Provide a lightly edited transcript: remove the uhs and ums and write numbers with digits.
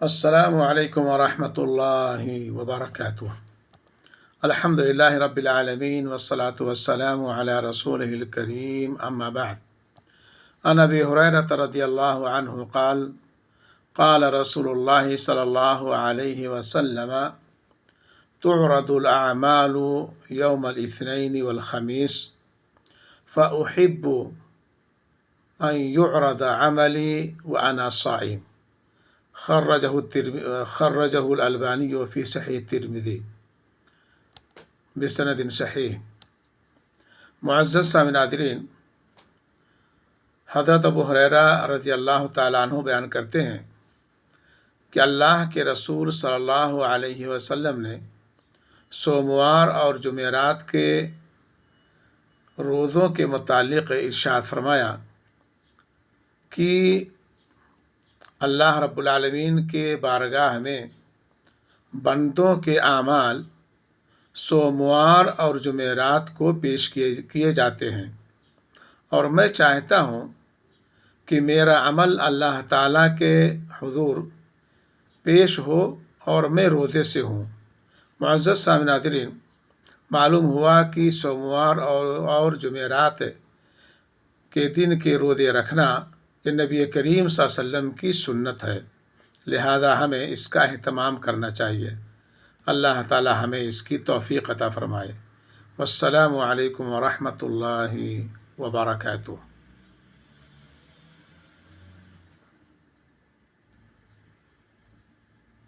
السلام علیکم ورحمۃ اللہ وبرکاتہ۔ الحمد للہ رب العالمین والصلاة والسلام علی رسولہ الکریم، اما بعد۔ عن ابی ہریرہ رضی اللہ عنہ قال قال رسول اللہ صلی اللہ علیہ وسلم تعرض الاعمال یوم الاثنین والخمیس فاحب ان يعرض عملی وانا صائم، خرجہ الالبانی فی صحیح الترمذی بسند صحیح۔ معزز سامعین ناظرین، حضرت ابو ہریرہ رضی اللہ تعالیٰ عنہ بیان کرتے ہیں کہ اللہ کے رسول صلی اللہ علیہ وسلم نے سوموار اور جمعرات کے روزوں کے متعلق ارشاد فرمایا کہ اللہ رب العالمین کے بارگاہ میں بندوں کے اعمال سوموار اور جمعرات کو پیش کیے جاتے ہیں، اور میں چاہتا ہوں کہ میرا عمل اللہ تعالیٰ کے حضور پیش ہو اور میں روزے سے ہوں۔ معزز سامعین ناظرین، معلوم ہوا کہ سوموار اور جمعرات کے دن کے روزے رکھنا یہ نبی کریم صلی اللہ علیہ وسلم کی سنت ہے، لہذا ہمیں اس کا اہتمام کرنا چاہیے۔ اللہ تعالی ہمیں اس کی توفیق عطا فرمائے۔ والسلام علیکم ورحمۃ اللہ وبرکاتہ۔